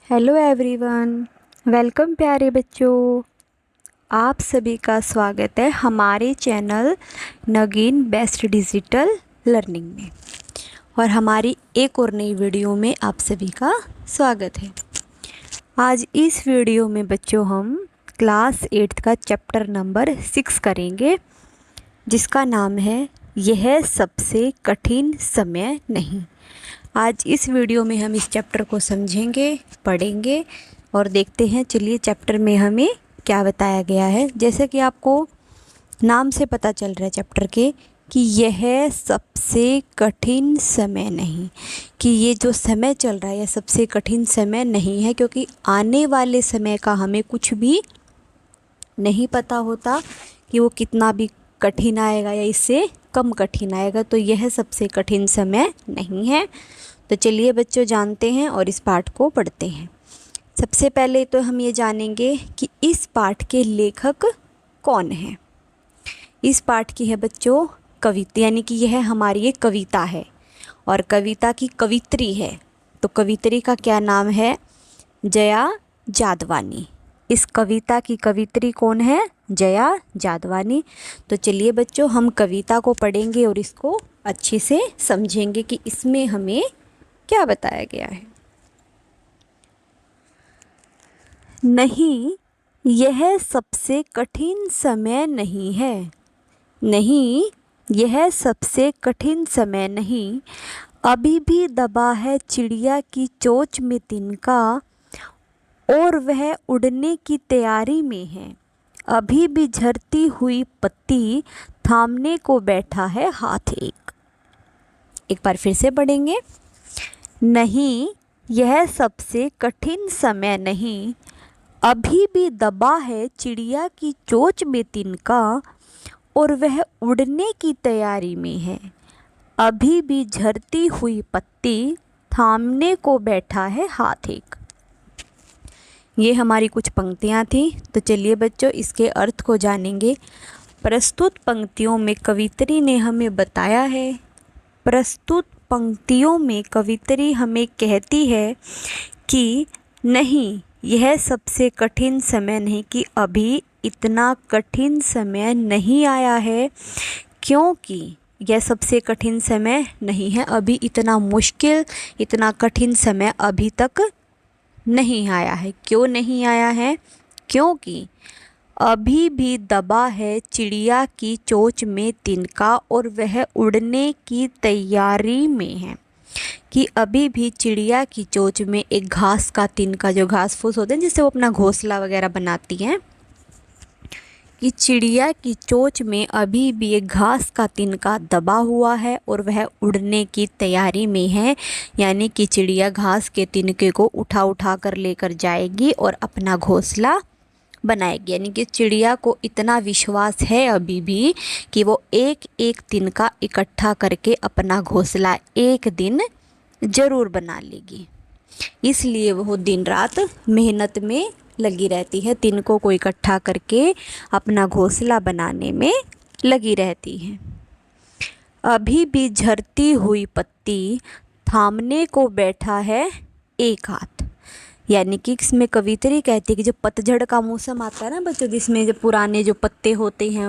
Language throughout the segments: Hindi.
हेलो एवरीवन, वेलकम प्यारे बच्चों। आप सभी का स्वागत है हमारे चैनल नगीन बेस्ट डिजिटल लर्निंग में। और हमारी एक और नई वीडियो में आप सभी का स्वागत है। आज इस वीडियो में बच्चों हम क्लास 8 का चैप्टर नंबर 6 करेंगे, जिसका नाम है यह सबसे कठिन समय नहीं। आज इस वीडियो में हम इस चैप्टर को समझेंगे, पढ़ेंगे और देखते हैं चलिए चैप्टर में हमें क्या बताया गया है। जैसे कि आपको नाम से पता चल रहा है चैप्टर के कि यह सबसे कठिन समय नहीं, कि ये जो समय चल रहा है यह सबसे कठिन समय नहीं है, क्योंकि आने वाले समय का हमें कुछ भी नहीं पता होता कि वो कितना भी कठिन आएगा या इससे कम कठिन आएगा। तो यह सबसे कठिन समय नहीं है। तो चलिए बच्चों जानते हैं और इस पाठ को पढ़ते हैं। सबसे पहले तो हम ये जानेंगे कि इस पाठ के लेखक कौन है। इस पाठ की है बच्चों कविता, यानी कि यह हमारी एक कविता है और कविता की कवित्री है। तो कवित्री का क्या नाम है? जया जादवानी। इस कविता की कवित्री कौन है? जया जादवानी। तो चलिए बच्चों हम कविता को पढ़ेंगे और इसको अच्छे से समझेंगे कि इसमें हमें क्या बताया गया है। नहीं, यह सबसे कठिन समय नहीं है। नहीं, यह सबसे कठिन समय नहीं। अभी भी दबा है चिड़िया की चोंच में तिनका और वह उड़ने की तैयारी में है। अभी भी झरती हुई पत्ती थामने को बैठा है हाथ एक बार फिर से पढ़ेंगे। नहीं, यह सबसे कठिन समय नहीं। अभी भी दबा है चिड़िया की चोंच में तिनका और वह उड़ने की तैयारी में है। अभी भी झरती हुई पत्ती थामने को बैठा है हाथ एक। ये हमारी कुछ पंक्तियाँ थी। तो चलिए बच्चों इसके अर्थ को जानेंगे। प्रस्तुत पंक्तियों में कवित्री ने हमें बताया है, प्रस्तुत पंक्तियों में कवित्री हमें कहती है कि नहीं, यह सबसे कठिन समय नहीं, कि अभी इतना कठिन समय नहीं आया है, क्योंकि यह सबसे कठिन समय नहीं है। अभी इतना मुश्किल, इतना कठिन समय अभी तक नहीं आया है। क्यों नहीं आया है? क्योंकि अभी भी दबा है चिड़िया की चोंच में तिनका और वह उड़ने की तैयारी में है। कि अभी भी चिड़िया की चोंच में एक घास का तिनका, जो घास फूस होते हैं जिससे वो अपना घोंसला वगैरह बनाती हैं, कि चिड़िया की चोंच में अभी भी एक घास का तिनका दबा हुआ है और वह उड़ने की तैयारी में है। यानी कि चिड़िया घास के तिनके को उठा उठा कर लेकर जाएगी और अपना घोंसला बनाएगी। यानी कि चिड़िया को इतना विश्वास है अभी भी कि वो एक एक तिनका इकट्ठा करके अपना घोंसला एक दिन ज़रूर बना लेगी। इसलिए वो दिन रात मेहनत में लगी रहती है, तिनकों को इकट्ठा करके अपना घोंसला बनाने में लगी रहती है। अभी भी झरती हुई पत्ती थामने को बैठा है एक हाथ। यानी कि इसमें कवित्री कहती है कि जब पतझड़ का मौसम आता है ना बच्चों, जिसमें जब पुराने जो पत्ते होते हैं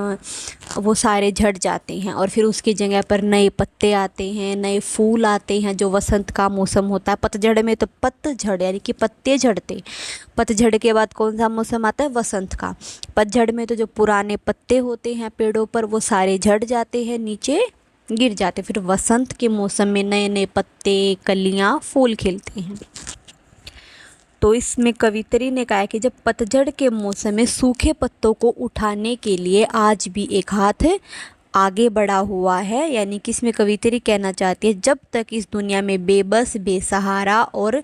वो सारे झड़ जाते हैं और फिर उसकी जगह पर नए पत्ते आते हैं, नए फूल आते हैं। जो वसंत का मौसम होता है, पतझड़ में तो पतझड़ यानी कि पत्ते झड़ते। पतझड़ के बाद कौन सा मौसम आता है? वसंत का। पतझड़ में तो जो पुराने पत्ते होते हैं पेड़ों पर वो सारे झड़ जाते हैं, नीचे गिर जाते। फिर वसंत के मौसम में नए नए पत्ते, कलियाँ, फूल खिलते हैं। तो इसमें कवित्री ने कहा है कि जब पतझड़ के मौसम में सूखे पत्तों को उठाने के लिए आज भी एक हाथ आगे बढ़ा हुआ है। यानी कि इसमें कवित्री कहना चाहती है जब तक इस दुनिया में बेबस, बेसहारा और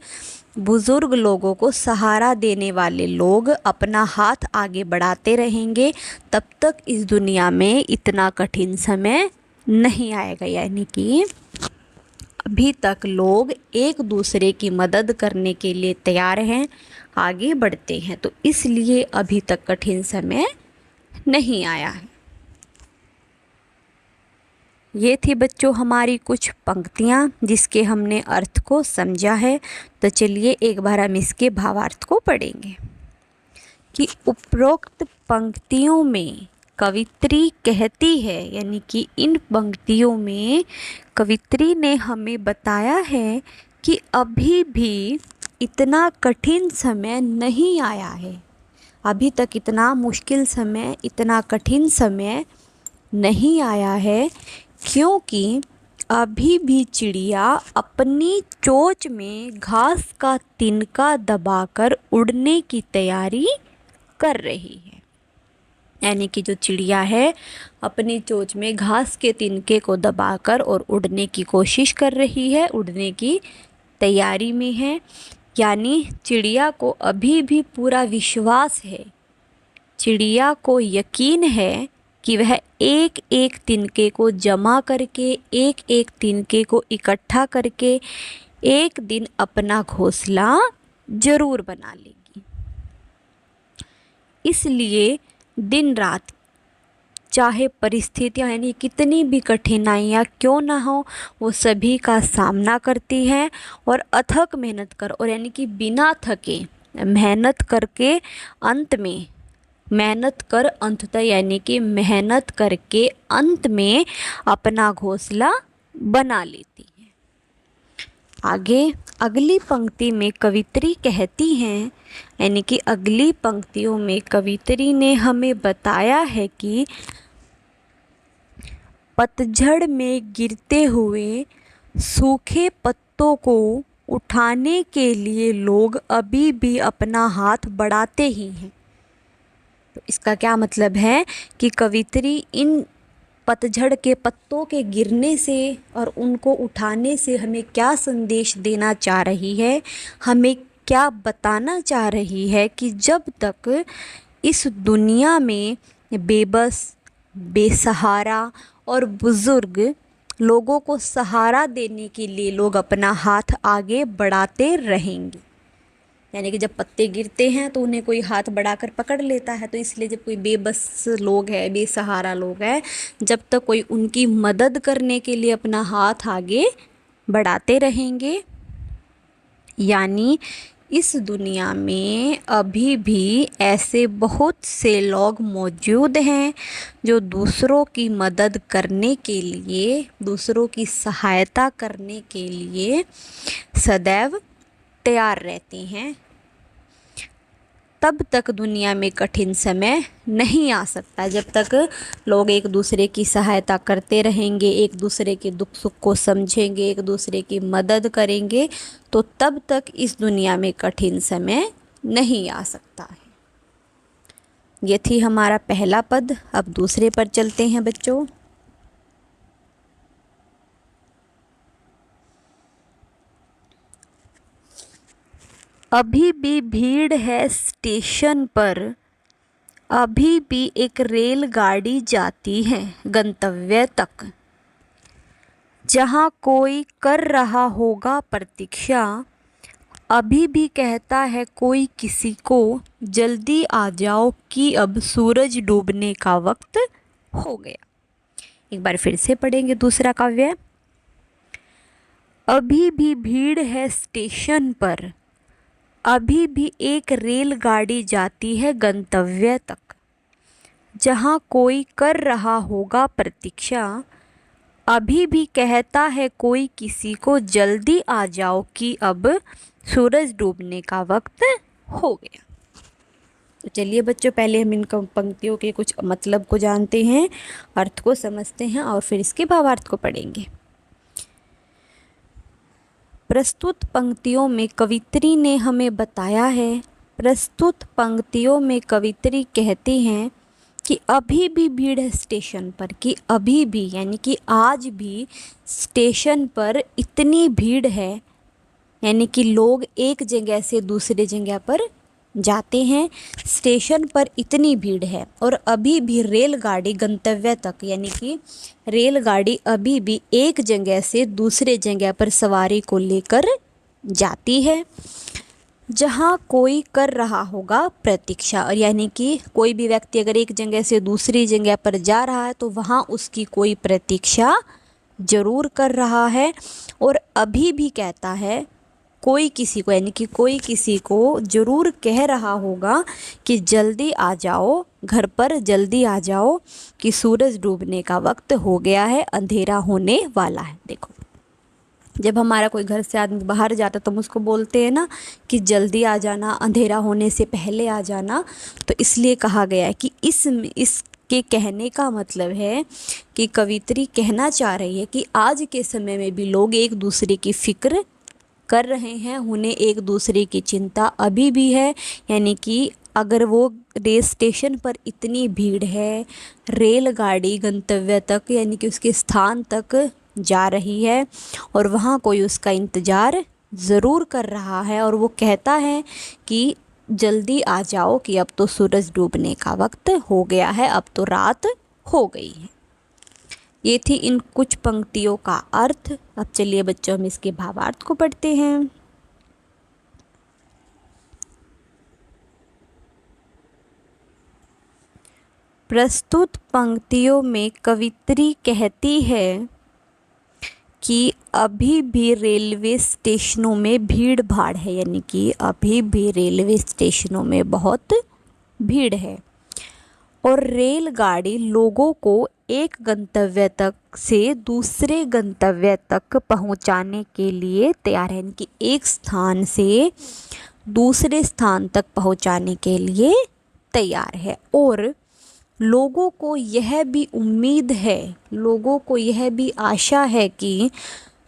बुज़ुर्ग लोगों को सहारा देने वाले लोग अपना हाथ आगे बढ़ाते रहेंगे, तब तक इस दुनिया में इतना कठिन समय नहीं आएगा। यानी कि अभी तक लोग एक दूसरे की मदद करने के लिए तैयार हैं, आगे बढ़ते हैं। तो इसलिए अभी तक कठिन समय नहीं आया है। ये थी बच्चों हमारी कुछ पंक्तियाँ जिसके हमने अर्थ को समझा है। तो चलिए एक बार हम इसके भावार्थ को पढ़ेंगे कि उपरोक्त पंक्तियों में कवित्री कहती है, यानी कि इन पंक्तियों में कवित्री ने हमें बताया है कि अभी भी इतना कठिन समय नहीं आया है, अभी तक इतना मुश्किल समय, इतना कठिन समय नहीं आया है, क्योंकि अभी भी चिड़िया अपनी चोंच में घास का तिनका दबाकर उड़ने की तैयारी कर रही है। यानी कि जो चिड़िया है अपनी चोंच में घास के तिनके को दबाकर और उड़ने की कोशिश कर रही है, उड़ने की तैयारी में है। यानी चिड़िया को अभी भी पूरा विश्वास है, चिड़िया को यकीन है कि वह एक एक तिनके को जमा करके, एक एक तिनके को इकट्ठा करके एक दिन अपना घोंसला जरूर बना लेगी। इसलिए दिन रात चाहे परिस्थितियां यानी कितनी भी कठिनाइयाँ क्यों ना हो, वो सभी का सामना करती है और अथक मेहनत कर, और यानी कि बिना थके मेहनत करके अंत में, मेहनत कर अंततः, यानी कि मेहनत करके अंत में अपना घोंसला बना लेती है। आगे अगली पंक्ति में कवित्री कहती हैं, यानी कि अगली पंक्तियों में कवित्री ने हमें बताया है कि पतझड़ में गिरते हुए सूखे पत्तों को उठाने के लिए लोग अभी भी अपना हाथ बढ़ाते ही हैं। तो इसका क्या मतलब है कि कवित्री इन पतझड़ के पत्तों के गिरने से और उनको उठाने से हमें क्या संदेश देना चाह रही है, हमें क्या बताना चाह रही है कि जब तक इस दुनिया में बेबस, बेसहारा और बुज़ुर्ग लोगों को सहारा देने के लिए लोग अपना हाथ आगे बढ़ाते रहेंगे। यानी कि जब पत्ते गिरते हैं तो उन्हें कोई हाथ बढ़ाकर पकड़ लेता है, तो इसलिए जब कोई बेबस लोग हैं, बेसहारा लोग हैं, जब तक कोई उनकी मदद करने के लिए अपना हाथ आगे बढ़ाते रहेंगे। यानी इस दुनिया में अभी भी ऐसे बहुत से लोग मौजूद हैं जो दूसरों की मदद करने के लिए, दूसरों की सहायता करने के लिए सदैव तैयार रहते हैं। तब तक दुनिया में कठिन समय नहीं आ सकता जब तक लोग एक दूसरे की सहायता करते रहेंगे, एक दूसरे के दुख सुख को समझेंगे, एक दूसरे की मदद करेंगे, तो तब तक इस दुनिया में कठिन समय नहीं आ सकता है। ये थी हमारा पहला पद। अब दूसरे पर चलते हैं बच्चों। अभी भी भीड़ है स्टेशन पर, अभी भी एक रेलगाड़ी जाती है गंतव्य तक, जहाँ कोई कर रहा होगा प्रतीक्षा, अभी भी कहता है कोई किसी को जल्दी आ जाओ कि अब सूरज डूबने का वक्त हो गया। एक बार फिर से पढ़ेंगे दूसरा काव्य। अभी भी भीड़ है स्टेशन पर, अभी भी एक रेलगाड़ी जाती है गंतव्य तक, जहाँ कोई कर रहा होगा प्रतीक्षा, अभी भी कहता है कोई किसी को जल्दी आ जाओ कि अब सूरज डूबने का वक्त हो गया। तो चलिए बच्चों, पहले हम इन पंक्तियों के कुछ मतलब को जानते हैं, अर्थ को समझते हैं और फिर इसके भावार्थ को पढ़ेंगे। प्रस्तुत पंक्तियों में कवित्री ने हमें बताया है, प्रस्तुत पंक्तियों में कवित्री कहती हैं कि अभी भी भीड़ है स्टेशन पर, कि अभी भी यानी कि आज भी स्टेशन पर इतनी भीड़ है, यानी कि लोग एक जगह से दूसरे जगह पर जाते हैं, स्टेशन पर इतनी भीड़ है और अभी भी रेलगाड़ी गंतव्य तक, यानी कि रेलगाड़ी अभी भी एक जगह से दूसरे जगह पर सवारी को लेकर जाती है, जहाँ कोई कर रहा होगा प्रतीक्षा। और यानी कि कोई भी व्यक्ति अगर एक जगह से दूसरी जगह पर जा रहा है तो वहाँ उसकी कोई प्रतीक्षा जरूर कर रहा है और अभी भी कहता है कोई किसी को, यानी कि कोई किसी को ज़रूर कह रहा होगा कि जल्दी आ जाओ घर पर, जल्दी आ जाओ कि सूरज डूबने का वक्त हो गया है, अंधेरा होने वाला है। देखो, जब हमारा कोई घर से आदमी बाहर जाता तो हम उसको बोलते हैं ना कि जल्दी आ जाना, अंधेरा होने से पहले आ जाना। तो इसलिए कहा गया है कि इसके कहने का मतलब है कि कवित्री कहना चाह रही है कि आज के समय में भी लोग एक दूसरे की फिक्र कर रहे हैं, उन्हें एक दूसरे की चिंता अभी भी है। यानी कि अगर वो रेल स्टेशन पर इतनी भीड़ है, रेलगाड़ी गंतव्य तक यानी कि उसके स्थान तक जा रही है और वहाँ कोई उसका इंतज़ार ज़रूर कर रहा है और वो कहता है कि जल्दी आ जाओ कि अब तो सूरज डूबने का वक्त हो गया है, अब तो रात हो गई है। ये थी इन कुछ पंक्तियों का अर्थ। अब चलिए बच्चों, हम इसके भावार्थ को पढ़ते हैं। प्रस्तुत पंक्तियों में कवित्री कहती है कि अभी भी रेलवे स्टेशनों में भीड़ भाड़ है, यानी कि अभी भी रेलवे स्टेशनों में बहुत भीड़ है और रेलगाड़ी लोगों को एक गंतव्य तक से दूसरे गंतव्य तक पहुंचाने के लिए तैयार है, यानी कि एक स्थान से दूसरे स्थान तक पहुंचाने के लिए तैयार है। और लोगों को यह भी उम्मीद है, लोगों को यह भी आशा है कि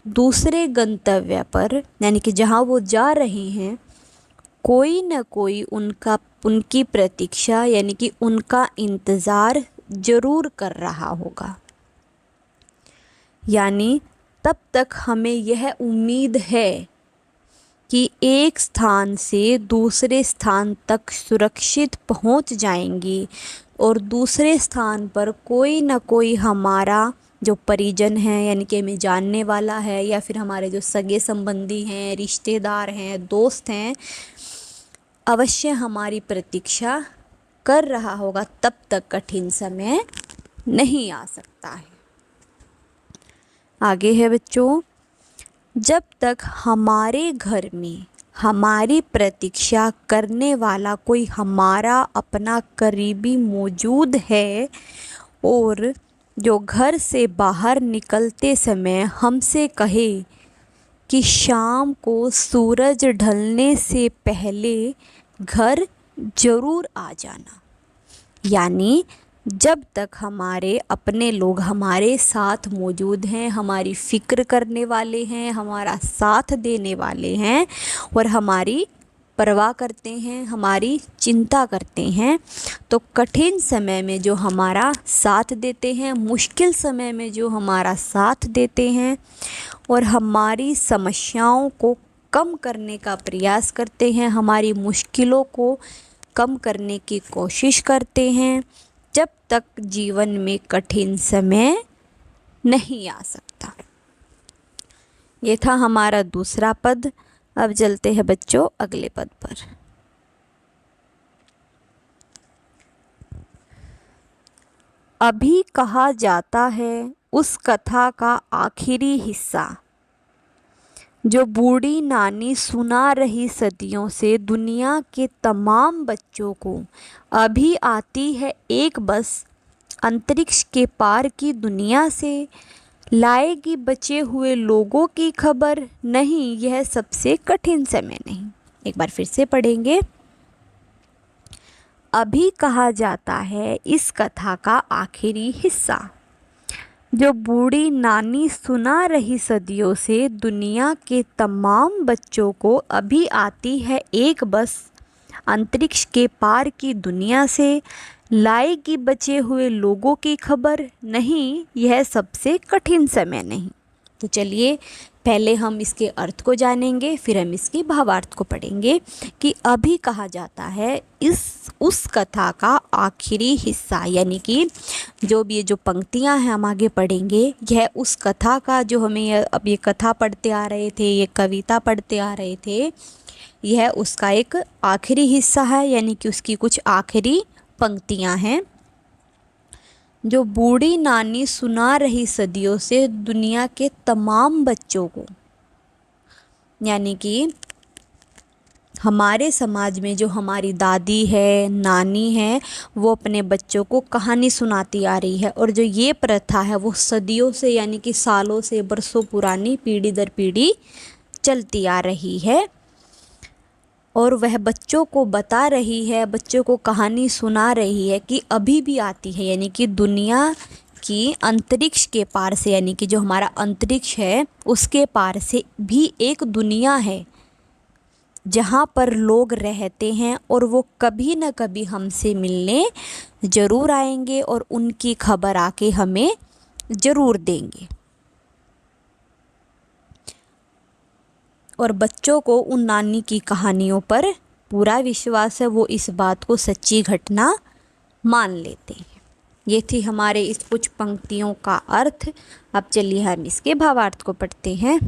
दूसरे गंतव्य पर, यानी कि जहां वो जा रहे हैं, कोई न कोई उनकी प्रतीक्षा यानी कि उनका इंतज़ार ज़रूर कर रहा होगा। यानी तब तक हमें यह उम्मीद है कि एक स्थान से दूसरे स्थान तक सुरक्षित पहुंच जाएंगी और दूसरे स्थान पर कोई न कोई हमारा जो परिजन है, यानी कि हमें जानने वाला है, या फिर हमारे जो सगे संबंधी हैं, रिश्तेदार हैं, दोस्त हैं, अवश्य हमारी प्रतीक्षा कर रहा होगा। तब तक कठिन समय नहीं आ सकता है। आगे है बच्चों, जब तक हमारे घर में हमारी प्रतीक्षा करने वाला कोई हमारा अपना करीबी मौजूद है और जो घर से बाहर निकलते समय हमसे कहे कि शाम को सूरज ढलने से पहले घर ज़रूर आ जाना, यानी जब तक हमारे अपने लोग हमारे साथ मौजूद हैं, हमारी फ़िक्र करने वाले हैं, हमारा साथ देने वाले हैं और हमारी परवाह करते हैं, हमारी चिंता करते हैं, तो कठिन समय में जो हमारा साथ देते हैं, मुश्किल समय में जो हमारा साथ देते हैं और हमारी समस्याओं को कम करने का प्रयास करते हैं, हमारी मुश्किलों को कम करने की कोशिश करते हैं, जब तक जीवन में कठिन समय नहीं आ सकता। ये था हमारा दूसरा पद। अब चलते हैं बच्चों अगले पद पर। अभी कहा जाता है उस कथा का आखिरी हिस्सा जो बूढ़ी नानी सुना रही सदियों से दुनिया के तमाम बच्चों को। अभी आती है एक बस अंतरिक्ष के पार की दुनिया से, लाएगी बचे हुए लोगों की खबर, नहीं यह सबसे कठिन समय नहीं। एक बार फिर से पढ़ेंगे। अभी कहा जाता है इस कथा का आखिरी हिस्सा जो बूढ़ी नानी सुना रही सदियों से दुनिया के तमाम बच्चों को। अभी आती है एक बस अंतरिक्ष के पार की दुनिया से, लाएगी बचे हुए लोगों की खबर, नहीं यह सबसे कठिन समय नहीं। तो चलिए पहले हम इसके अर्थ को जानेंगे, फिर हम इसके भावार्थ को पढ़ेंगे कि अभी कहा जाता है उस कथा का आखिरी हिस्सा, यानी कि जो भी ये जो पंक्तियां हैं हम आगे पढ़ेंगे, यह उस कथा का जो हमें अब ये कथा पढ़ते आ रहे थे, ये कविता पढ़ते आ रहे थे, यह उसका एक आखिरी हिस्सा है, यानी कि उसकी कुछ आखिरी पंक्तियां हैं। जो बूढ़ी नानी सुना रही सदियों से दुनिया के तमाम बच्चों को। यानी कि हमारे समाज में जो हमारी दादी है, नानी है, वो अपने बच्चों को कहानी सुनाती आ रही है। और जो ये प्रथा है वो सदियों से यानी कि सालों से, बरसों पुरानी, पीढ़ी दर पीढ़ी चलती आ रही है। और वह बच्चों को बता रही है, बच्चों को कहानी सुना रही है कि अभी भी आती है। यानी कि दुनिया की अंतरिक्ष के पार से, यानी कि जो हमारा अंतरिक्ष है उसके पार से भी एक दुनिया है जहाँ पर लोग रहते हैं और वो कभी न कभी हमसे मिलने ज़रूर आएंगे और उनकी खबर आके हमें ज़रूर देंगे। और बच्चों को उन नानी की कहानियों पर पूरा विश्वास है, वो इस बात को सच्ची घटना मान लेते हैं। ये थी हमारे इस कुछ पंक्तियों का अर्थ। अब चलिए हम इसके भावार्थ को पढ़ते हैं।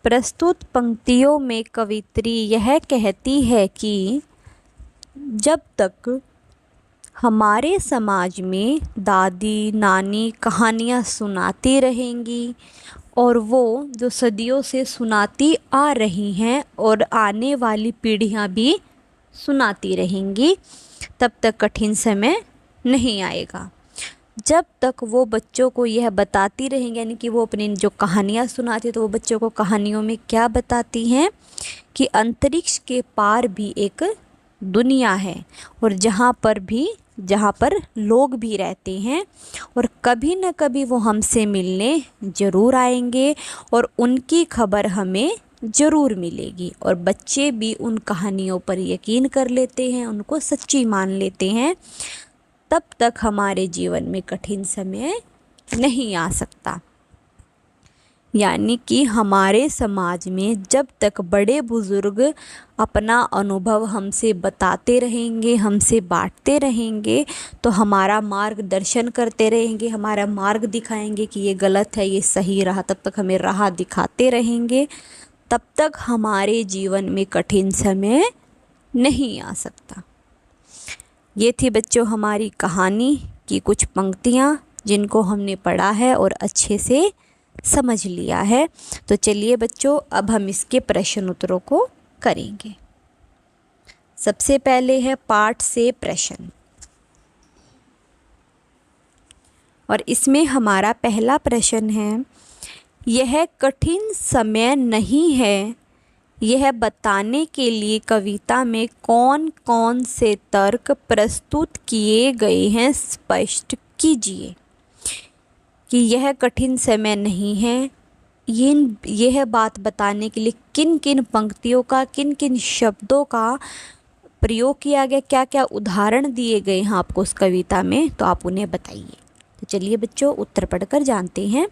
प्रस्तुत पंक्तियों में कवित्री यह कहती है कि जब तक हमारे समाज में दादी नानी कहानियाँ सुनाती रहेंगी और वो जो सदियों से सुनाती आ रही हैं और आने वाली पीढ़ियाँ भी सुनाती रहेंगी, तब तक कठिन समय नहीं आएगा। जब तक वो बच्चों को यह बताती रहेंगी, यानी कि वो अपनी जो कहानियाँ सुनाती, तो वो बच्चों को कहानियों में क्या बताती हैं कि अंतरिक्ष के पार भी एक दुनिया है और जहाँ पर लोग भी रहते हैं और कभी न कभी वो हमसे मिलने ज़रूर आएंगे और उनकी खबर हमें ज़रूर मिलेगी। और बच्चे भी उन कहानियों पर यकीन कर लेते हैं, उनको सच्ची मान लेते हैं। तब तक हमारे जीवन में कठिन समय नहीं आ सकता। यानी कि हमारे समाज में जब तक बड़े बुज़ुर्ग अपना अनुभव हमसे बताते रहेंगे, हमसे बांटते रहेंगे, तो हमारा मार्गदर्शन करते रहेंगे, हमारा मार्ग दिखाएंगे कि ये गलत है, ये सही राह, तब तक हमें राह दिखाते रहेंगे, तब तक हमारे जीवन में कठिन समय नहीं आ सकता। ये थी बच्चों हमारी कहानी की कुछ पंक्तियाँ जिनको हमने पढ़ा है और अच्छे से समझ लिया है। तो चलिए बच्चों, अब हम इसके प्रश्न उत्तरों को करेंगे। सबसे पहले है पाठ से प्रश्न, और इसमें हमारा पहला प्रश्न है, यह कठिन समय नहीं है, यह बताने के लिए कविता में कौन कौन से तर्क प्रस्तुत किए गए हैं, स्पष्ट कीजिए। कि यह कठिन समय नहीं है, यह बात बताने के लिए किन किन पंक्तियों का, किन किन शब्दों का प्रयोग किया गया, क्या क्या उदाहरण दिए गए हैं आपको उस कविता में, तो आप उन्हें बताइए। तो चलिए बच्चों, उत्तर पढ़कर जानते हैं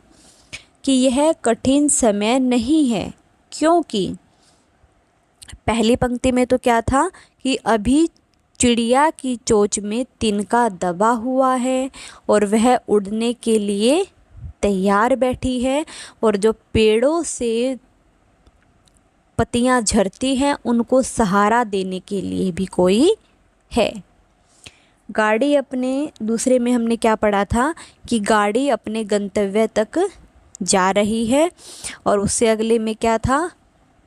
कि यह कठिन समय नहीं है, क्योंकि पहली पंक्ति में तो क्या था कि अभी चिड़िया की चोंच में तिनका दबा हुआ है और वह उड़ने के लिए तैयार बैठी है, और जो पेड़ों से पत्तियां झड़ती हैं उनको सहारा देने के लिए भी कोई है। गाड़ी अपने, दूसरे में हमने क्या पढ़ा था कि गाड़ी अपने गंतव्य तक जा रही है, और उससे अगले में क्या था,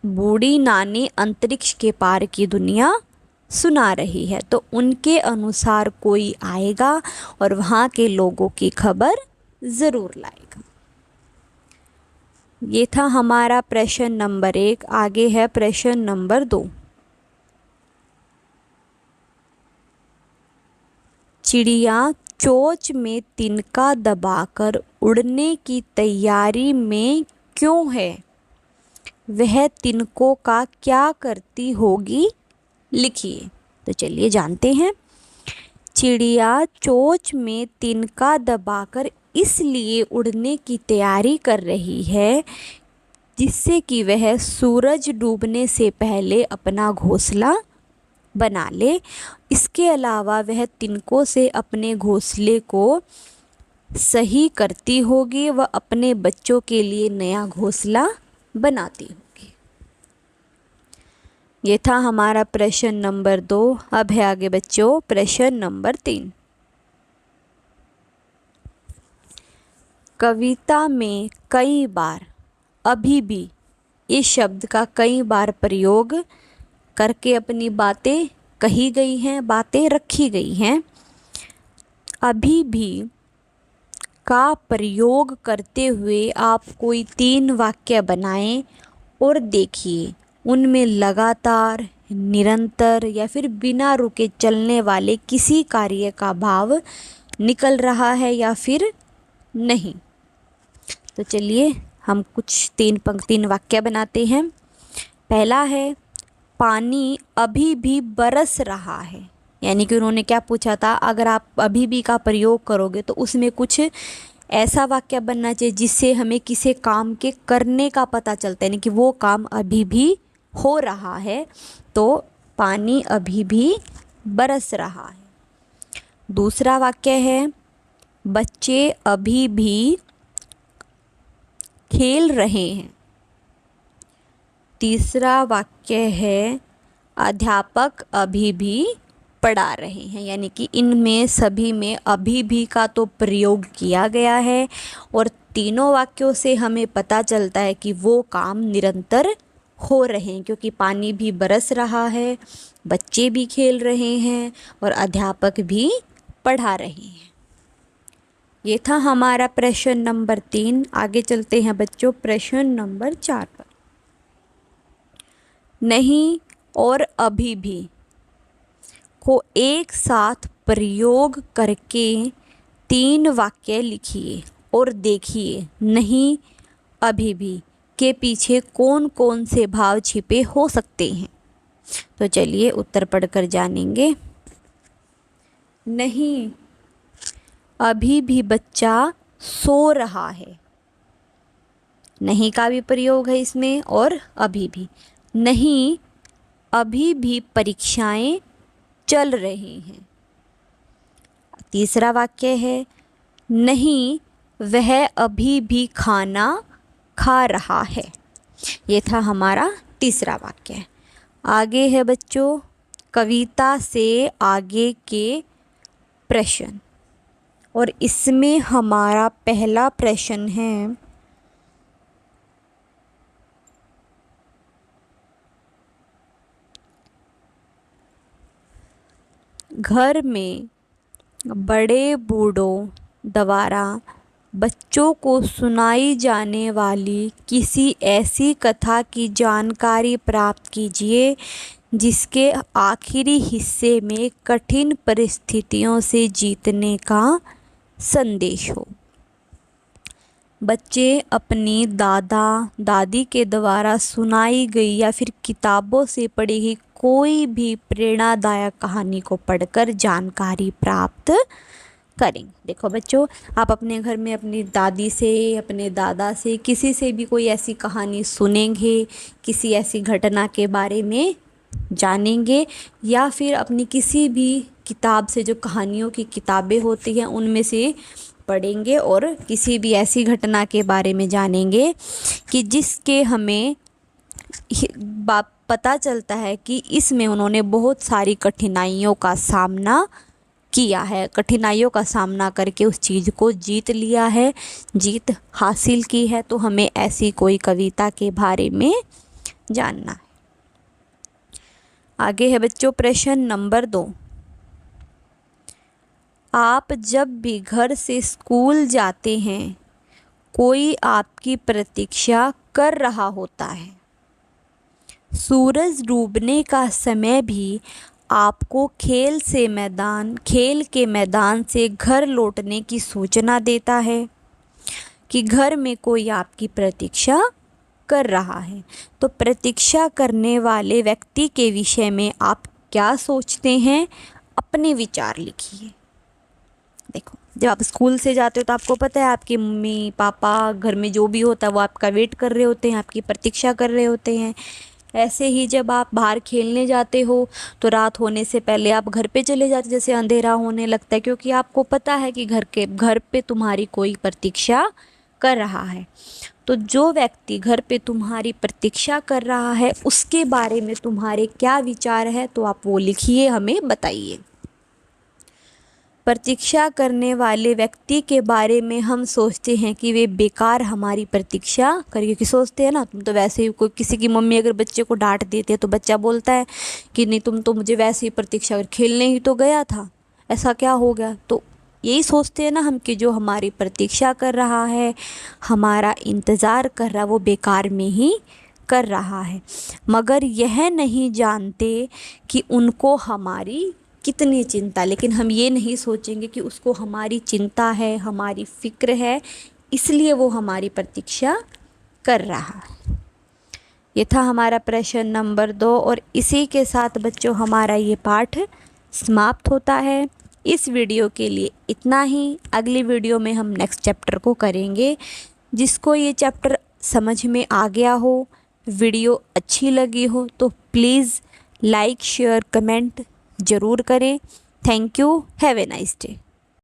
बूढ़ी नानी अंतरिक्ष के पार की दुनिया सुना रही है। तो उनके अनुसार कोई आएगा और वहाँ के लोगों की खबर ज़रूर लाएगा। ये था हमारा प्रश्न नंबर 1। आगे है प्रश्न नंबर 2। चिड़िया चोंच में तिनका दबाकर उड़ने की तैयारी में क्यों है, वह तिनकों का क्या करती होगी, लिखिए। तो चलिए जानते हैं। चिड़िया चोंच में तिनका दबाकर इसलिए उड़ने की तैयारी कर रही है जिससे कि वह सूरज डूबने से पहले अपना घोंसला बना ले। इसके अलावा वह तिनकों से अपने घोंसले को सही करती होगी व अपने बच्चों के लिए नया घोंसला बनाती होगी। ये था हमारा प्रश्न नंबर 2। अब है आगे बच्चों प्रश्न नंबर 3। कविता में कई बार अभी भी इस शब्द का कई बार प्रयोग करके अपनी बातें कही गई हैं, बातें रखी गई हैं। अभी भी का प्रयोग करते हुए आप कोई 3 वाक्य बनाएं और देखिए उनमें लगातार, निरंतर या फिर बिना रुके चलने वाले किसी कार्य का भाव निकल रहा है या फिर नहीं। तो चलिए हम कुछ 3 वाक्य बनाते हैं। पहला है, पानी अभी भी बरस रहा है। यानी कि उन्होंने क्या पूछा था, अगर आप अभी भी का प्रयोग करोगे तो उसमें कुछ ऐसा वाक्य बनना चाहिए जिससे हमें किसी काम के करने का पता चलता है, यानी कि वो काम अभी भी हो रहा है। तो पानी अभी भी बरस रहा है। दूसरा वाक्य है, बच्चे अभी भी खेल रहे हैं। तीसरा वाक्य है, अध्यापक अभी भी पढ़ा रहे हैं। यानी कि इनमें सभी में अभी भी का तो प्रयोग किया गया है और तीनों वाक्यों से हमें पता चलता है कि वो काम निरंतर हो रहे हैं, क्योंकि पानी भी बरस रहा है, बच्चे भी खेल रहे हैं और अध्यापक भी पढ़ा रहे हैं। ये था हमारा प्रश्न नंबर 3। आगे चलते हैं बच्चों प्रश्न नंबर 4 पर। नहीं और अभी भी को एक साथ प्रयोग करके 3 वाक्य लिखिए और देखिए नहीं, अभी भी के पीछे कौन कौन से भाव छिपे हो सकते हैं। तो चलिए उत्तर पढ़कर जानेंगे। नहीं, अभी भी बच्चा सो रहा है। नहीं का भी प्रयोग है इसमें और अभी भी। नहीं, अभी भी परीक्षाएं चल रही हैं। तीसरा वाक्य है, नहीं वह अभी भी खाना खा रहा है। ये था हमारा तीसरा वाक्य। आगे है बच्चों कविता से आगे के प्रश्न और इसमें हमारा पहला प्रश्न है, घर में बड़े बूढ़ों द्वारा बच्चों को सुनाई जाने वाली किसी ऐसी कथा की जानकारी प्राप्त कीजिए जिसके आखिरी हिस्से में कठिन परिस्थितियों से जीतने का संदेश हो। बच्चे अपनी दादा दादी के द्वारा सुनाई गई या फिर किताबों से पढ़ी गई कोई भी प्रेरणादायक कहानी को पढ़कर जानकारी प्राप्त करेंगे। देखो बच्चों, आप अपने घर में अपनी दादी से, अपने दादा से, किसी से भी कोई ऐसी कहानी सुनेंगे, किसी ऐसी घटना के बारे में जानेंगे या फिर अपनी किसी भी किताब से, जो कहानियों की किताबें होती हैं उनमें से पढ़ेंगे और किसी भी ऐसी घटना के बारे में जानेंगे कि जिसके हमें पता चलता है कि इसमें उन्होंने बहुत सारी कठिनाइयों का सामना किया है, कठिनाइयों का सामना करके उस चीज़ को जीत लिया है, जीत हासिल की है। तो हमें ऐसी कोई कविता के बारे में जानना है। आगे है बच्चों प्रश्न नंबर 2। आप जब भी घर से स्कूल जाते हैं कोई आपकी प्रतीक्षा कर रहा होता है। सूरज डूबने का समय भी आपको खेल के मैदान से घर लौटने की सूचना देता है कि घर में कोई आपकी प्रतीक्षा कर रहा है। तो प्रतीक्षा करने वाले व्यक्ति के विषय में आप क्या सोचते हैं, अपने विचार लिखिए। देखो, जब आप स्कूल से जाते हो तो आपको पता है आपके मम्मी पापा, घर में जो भी होता है वो आपका वेट कर रहे होते हैं, आपकी प्रतीक्षा कर रहे होते हैं। ऐसे ही जब आप बाहर खेलने जाते हो तो रात होने से पहले आप घर पे चले जाते, जैसे अंधेरा होने लगता है, क्योंकि आपको पता है कि घर पे तुम्हारी कोई प्रतीक्षा कर रहा है। तो जो व्यक्ति घर पे तुम्हारी प्रतीक्षा कर रहा है उसके बारे में तुम्हारे क्या विचार है, तो आप वो लिखिए, हमें बताइए। प्रतीक्षा करने वाले व्यक्ति के बारे में हम सोचते हैं कि वे बेकार हमारी प्रतीक्षा करें, क्योंकि सोचते हैं ना, तुम तो वैसे ही, कोई किसी की मम्मी अगर बच्चे को डांट देती है तो बच्चा बोलता है कि नहीं तुम तो मुझे वैसे ही प्रतीक्षा कर, खेलने ही तो गया था, ऐसा क्या हो गया। तो यही सोचते हैं ना हम कि जो हमारी प्रतीक्षा कर रहा है, हमारा इंतज़ार कर रहा है, वो बेकार में ही कर रहा है। मगर यह नहीं जानते कि उनको हमारी कितनी चिंता, लेकिन हम ये नहीं सोचेंगे कि उसको हमारी चिंता है, हमारी फ़िक्र है, इसलिए वो हमारी प्रतीक्षा कर रहा है। ये था हमारा प्रश्न नंबर 2 और इसी के साथ बच्चों हमारा ये पाठ समाप्त होता है। इस वीडियो के लिए इतना ही। अगली वीडियो में हम नेक्स्ट चैप्टर को करेंगे। जिसको ये चैप्टर समझ में आ गया हो, वीडियो अच्छी लगी हो तो प्लीज़ लाइक शेयर कमेंट ज़रूर करें। Thank you. Have a nice day.